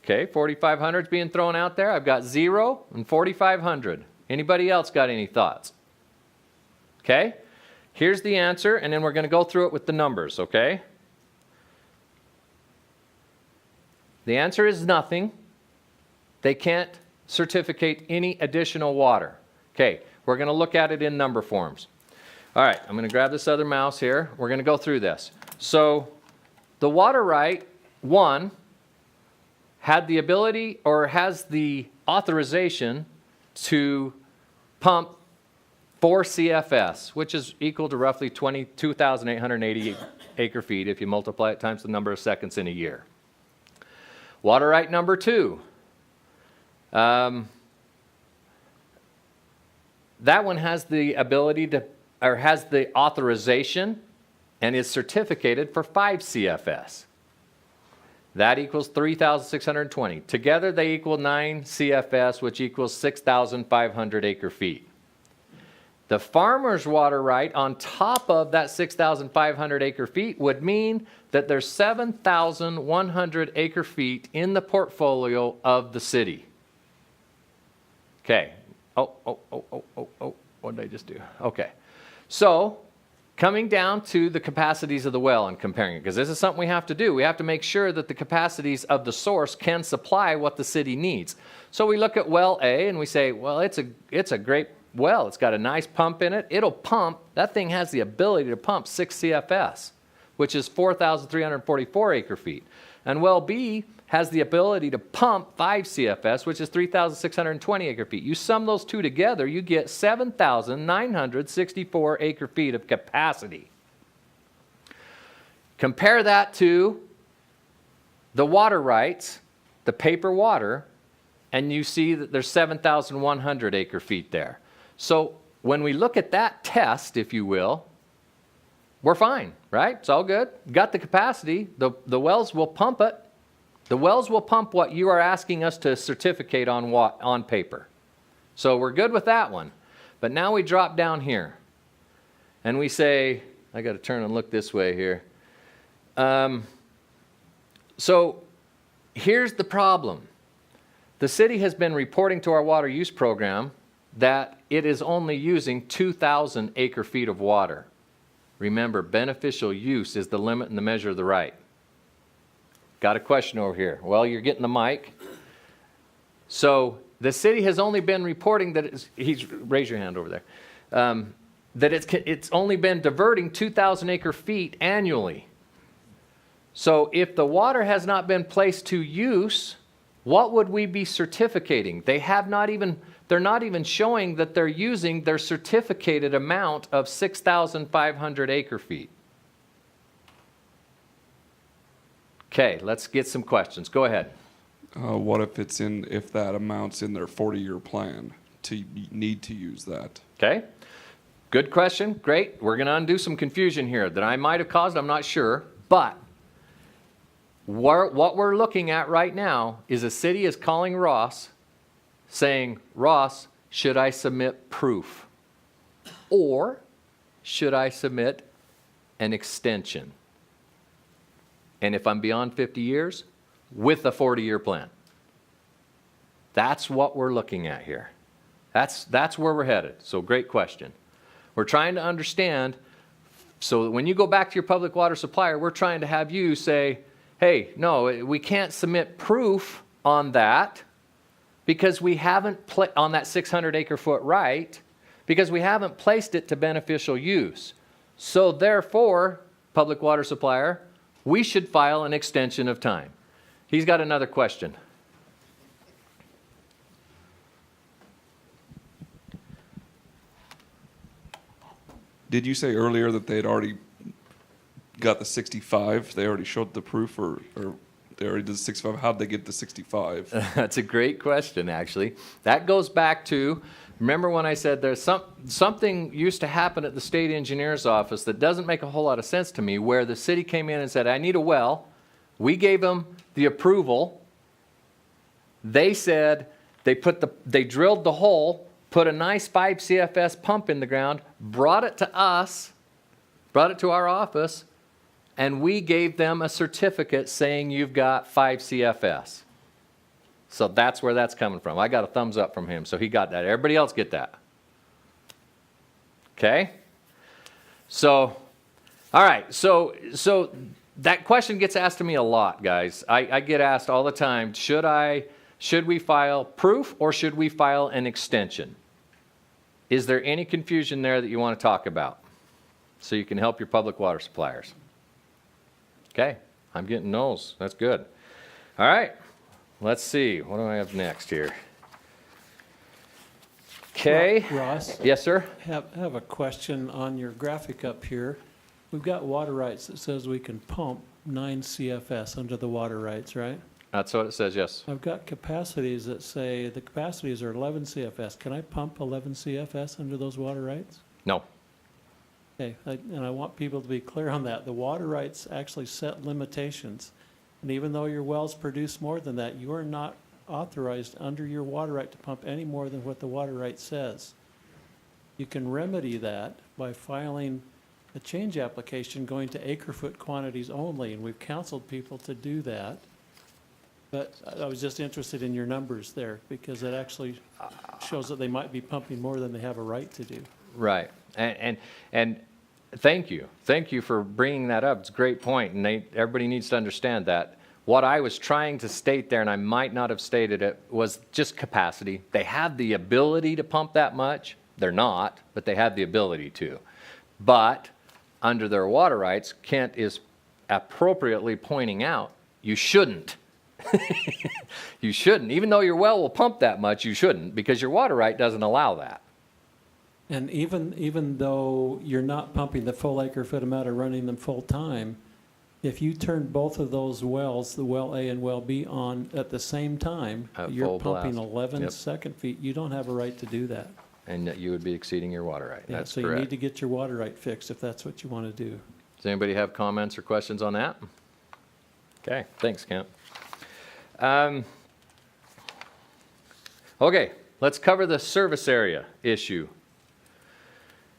Okay, 4,500 is being thrown out there. I've got 0 and 4,500. Anybody else got any thoughts? Okay, here's the answer, and then we're going to go through it with the numbers, okay? The answer is nothing. They can't certificate any additional water. Okay, we're going to look at it in number forms. All right, I'm going to grab this other mouse here. We're going to go through this. So the water right, 1, had the ability or has the authorization to pump 4 CFS, which is equal to roughly 22,880 acre feet if you multiply it times the number of seconds in a year. Water right number 2. That one has the ability to, or has the authorization and is certificated for 5 CFS. That equals 3,620. Together they equal 9 CFS, which equals 6,500 acre feet. The farmer's water right on top of that 6,500 acre feet would mean that there's 7,100 acre feet in the portfolio of the city. Okay. What did I just do? Okay. So, coming down to the capacities of the well and comparing it, because this is something we have to do. We have to make sure that the capacities of the source can supply what the city needs. So we look at well A and we say, well, it's a great well. It's got a nice pump in it. It'll pump, that thing has the ability to pump 6 CFS, which is 4,344 acre feet. And well B has the ability to pump 5 CFS, which is 3,620 acre feet. You sum those two together, you get 7,964 acre feet of capacity. Compare that to the water rights, the paper water, and you see that there's 7,100 acre feet there. So when we look at that test, if you will, we're fine, right? It's all good. Got the capacity. The wells will pump it. The wells will pump what you are asking us to certificate on paper. So we're good with that one. But now we drop down here and we say, I got to turn and look this way here. So here's the problem. The city has been reporting to our water use program that it is only using 2,000 acre feet of water. Remember, beneficial use is the limit and the measure of the right. Got a question over here. Well, you're getting the mic. So the city has only been reporting that raise your hand over there, that it's only been diverting 2,000 acre feet annually. So if the water has not been placed to use, what would we be certificating? They're not even showing that they're using their certificated amount of 6,500 acre feet. Okay, let's get some questions. Go ahead. What if that amount's in their 40-year plan to need to use that? Okay, good question. Great. We're going to undo some confusion here that I might have caused. I'm not sure. But what we're looking at right now is a city is calling Ross saying, Ross, should I submit proof? Or should I submit an extension? And if I'm beyond 50 years, with a 40-year plan. That's what we're looking at here. That's where we're headed. So great question. We're trying to understand, so that when you go back to your public water supplier, we're trying to have you say, hey, no, we can't submit proof on that because we haven't, on that 600 acre foot right, because we haven't placed it to beneficial use. So therefore, public water supplier, we should file an extension of time. He's got another question. Did you say earlier that they'd already got the 65? They already showed the proof, or they already did the 65? How'd they get the 65? That's a great question, actually. That goes back to, remember when I said there's something used to happen at the state engineer's office that doesn't make a whole lot of sense to me, where the city came in and said, I need a well. We gave them the approval. They said they drilled the hole, put a nice 5 CFS pump in the ground, brought it to us, brought it to our office, and we gave them a certificate saying you've got 5 CFS. So that's where that's coming from. I got a thumbs up from him, so he got that. Everybody else get that? Okay? So, all right, so that question gets asked to me a lot, guys. I get asked all the time, should we file proof or should we file an extension? Is there any confusion there that you want to talk about so you can help your public water suppliers? Okay, I'm getting no's. That's good. All right, let's see. What do I have next here? Okay. Ross? Yes, sir? Have a question on your graphic up here. We've got water rights that says we can pump 9 CFS under the water rights, right? That's what it says, yes. I've got capacities that say the capacities are 11 CFS. Can I pump 11 CFS under those water rights? No. Okay, and I want people to be clear on that. The water rights actually set limitations. And even though your wells produce more than that, you are not authorized under your water right to pump any more than what the water right says. You can remedy that by filing a change application going to acre-foot quantities only, and we've counseled people to do that. But I was just interested in your numbers there, because it actually shows that they might be pumping more than they have a right to do. Right. And thank you. Thank you for bringing that up. It's a great point, and everybody needs to understand that. What I was trying to state there, and I might not have stated it, was just capacity. They have the ability to pump that much. They're not, but they have the ability to. But under their water rights, Kent is appropriately pointing out, you shouldn't. You shouldn't. Even though your well will pump that much, you shouldn't, because your water right doesn't allow that. And even though you're not pumping the full acre-foot amount or running them full time, if you turn both of those wells, the well A and well B, on at the same time, At you're full pumping blast. 11 Yep. second feet. You don't have a right to do that. And that you would be exceeding your water right. Yeah, That's so correct. you need to get your water right fixed if that's what you want to do. Does anybody have comments or questions on that? Okay, thanks, Kent. Okay, let's cover the service area issue.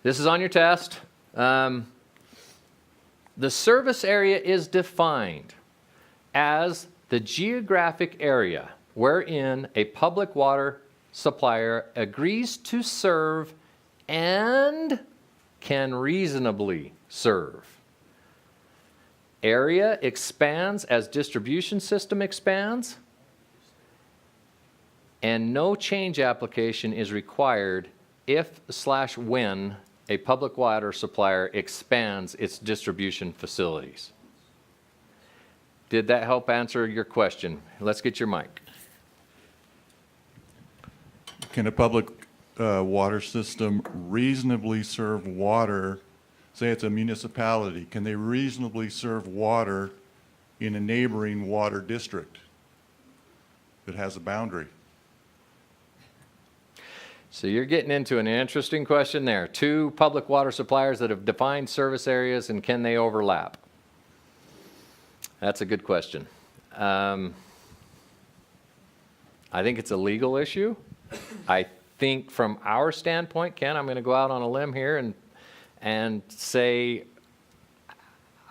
This is on your test. The service area is defined as the geographic area wherein a public water supplier agrees to serve and can reasonably serve. Area expands as distribution system expands, and no change application is required if/when a public water supplier expands its distribution facilities. Did that help answer your question? Let's get your mic. Can a public water system reasonably serve water? Say it's a municipality. Can they reasonably serve water in a neighboring water district that has a boundary? So you're getting into an interesting question there. Two public water suppliers that have defined service areas, and can they overlap? That's a good question. I think it's a legal issue. I think from our standpoint, Ken, I'm going to go out on a limb here and say,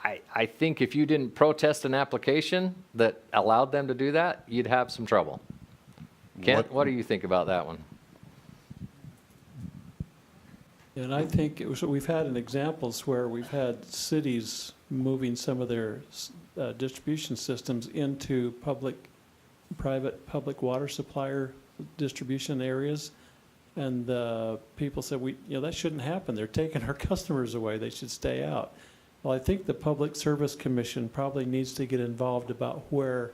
I think if you didn't protest an application that allowed them to do that, you'd have some trouble. Kent, what do you think about that one? And I think we've had in examples where we've had cities moving some of their distribution systems into private public water supplier distribution areas. And people said, that shouldn't happen. They're taking our customers away. They should stay out. Well, I think the Public Service Commission probably needs to get involved about where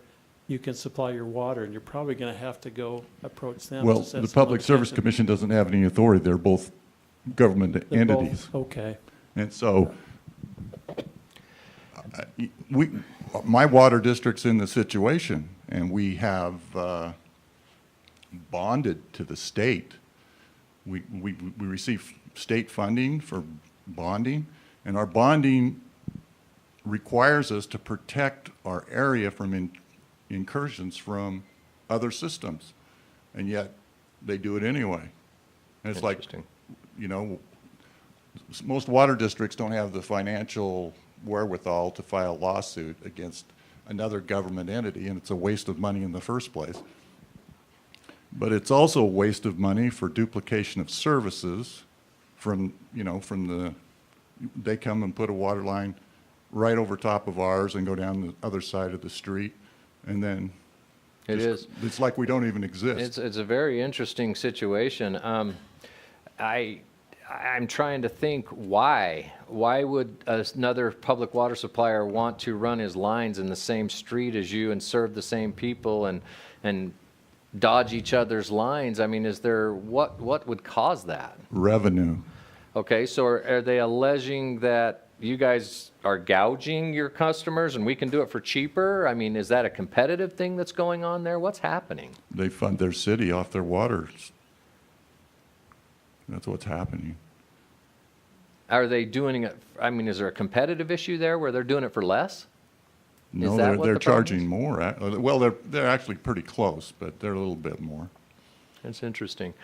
you can supply your water, and you're probably going to have to go approach them. Well, the Public Service Commission doesn't have any authority. They're both government They're both- entities. Okay. And so, my water district's in the situation, and we have bonded to the state. We receive state funding for bonding, and our bonding requires us to protect our area from incursions from other systems, and yet they do it anyway. And it's like, Interesting. Most water districts don't have the financial wherewithal to file a lawsuit against another government entity, and it's a waste of money in the first place. But it's also a waste of money for duplication of services they come and put a water line right over top of ours and go down the other side of the street, and then it's like we don't even exist. It's a very interesting situation. I'm trying to think why. Why would another public water supplier want to run his lines in the same street as you and serve the same people and dodge each other's lines? I mean, what would cause that? Revenue. Okay, so are they alleging that you guys are gouging your customers and we can do it for cheaper? I mean, is that a competitive thing that's going on there? What's happening? They fund their city off their water. That's what's happening. Are they doing it, I mean, is there a competitive issue there where they're doing it for less? No, that what they're the problem charging is? more. Well, they're actually pretty close, but they're a little bit more. That's interesting.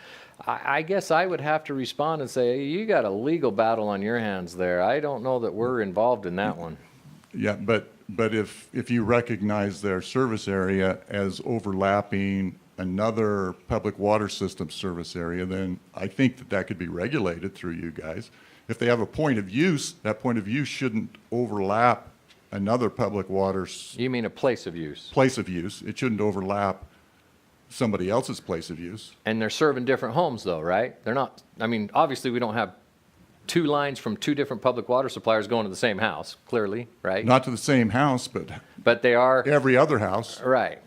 I guess I would have to respond and say, you got a legal battle on your hands there. I don't know that we're involved in that one. Yeah, but if you recognize their service area as overlapping another public water system service area, then I think that could be regulated through you guys. If they have a point of use, that point of use shouldn't overlap another public water You mean a place of use? place of use. It shouldn't overlap somebody else's place of use. And they're serving different homes though, right? They're not, I mean, obviously we don't have two lines from two different public water suppliers going to the same house, clearly, right? Not to the same house, but But they are, every other house. right.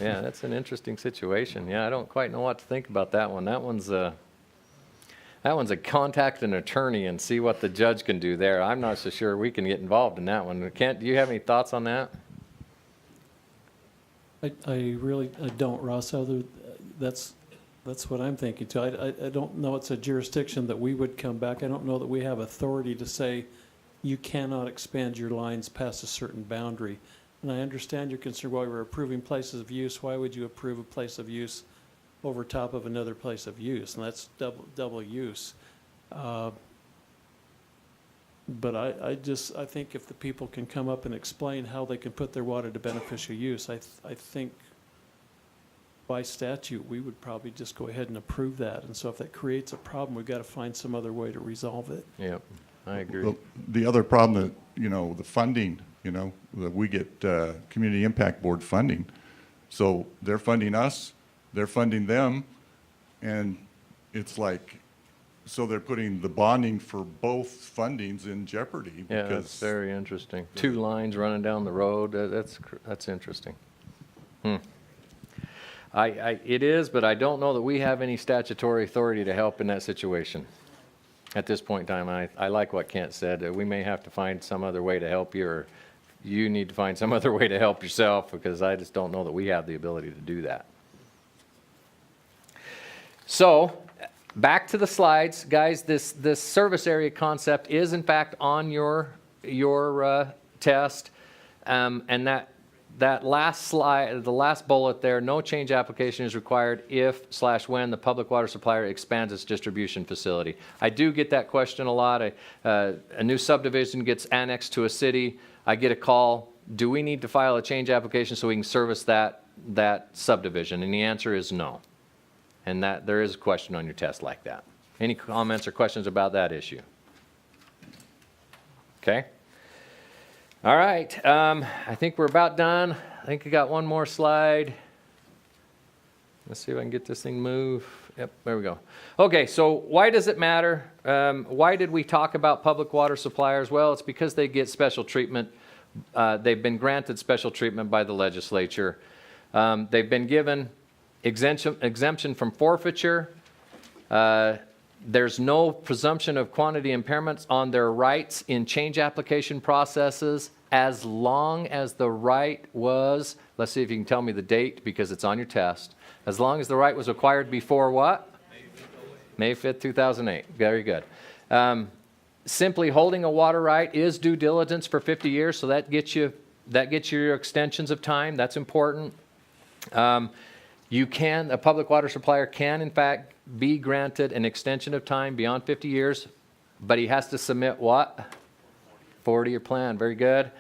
Yeah, that's an interesting situation. Yeah, I don't quite know what to think about that one. That one's a contact an attorney and see what the judge can do there. I'm not so sure we can get involved in that one. Kent, do you have any thoughts on that? I really don't, Ross. That's what I'm thinking too. I don't know it's a jurisdiction that we would come back. I don't know that we have authority to say you cannot expand your lines past a certain boundary. And I understand your concern while we're approving places of use. Why would you approve a place of use over top of another place of use? And that's double use. But I think if the people can come up and explain how they can put their water to beneficial use, I think by statute, we would probably just go ahead and approve that. And so if that creates a problem, we've got to find some other way to resolve it. Yep, I agree. Well, the other problem that, the funding, that we get Community Impact Board funding. So they're funding us, they're funding them, and it's like, so they're putting the bonding for both fundings in jeopardy. Yeah, that's because very interesting. Two lines running down the road, that's interesting. It is, but I don't know that we have any statutory authority to help in that situation at this point in time. I like what Kent said. We may have to find some other way to help you, or you need to find some other way to help yourself, because I just don't know that we have the ability to do that. So, back to the slides, guys. This service area concept is in fact on your test, and that last slide, the last bullet there, no change application is required if/when the public water supplier expands its distribution facility. I do get that question a lot. A new subdivision gets annexed to a city. I get a call, do we need to file a change application so we can service that subdivision? And the answer is no. And that there is a question on your test like that. Any comments or questions about that issue? Okay. All right, I think we're about done. I think I got one more slide. Let's see if I can get this thing to move. Yep, there we go. Okay, so why does it matter? Why did we talk about public water suppliers? Well, it's because they get special treatment. They've been granted special treatment by the legislature. They've been given exemption from forfeiture. There's no presumption of quantity impairments on their rights in change application processes, as long as the right was, let's see if you can tell me the date because it's on your test, as long as the right was acquired before what? May 5th, 2008. Very good. Simply holding a water right is due diligence for 50 years, so that gets you your extensions of time. That's important. A public water supplier can, in fact, be granted an extension of time beyond 50 years, but he has to submit what? 40-year plan. Very good.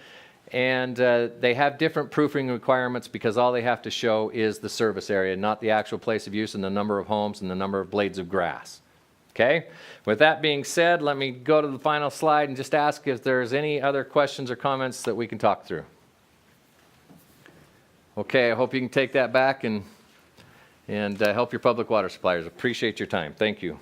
And they have different proofing requirements because all they have to show is the service area, not the actual place of use and the number of homes and the number of blades of grass. Okay? With that being said, let me go to the final slide and just ask if there's any other questions or comments that we can talk through. Okay, I hope you can take that back and help your public water suppliers. Appreciate your time. Thank you.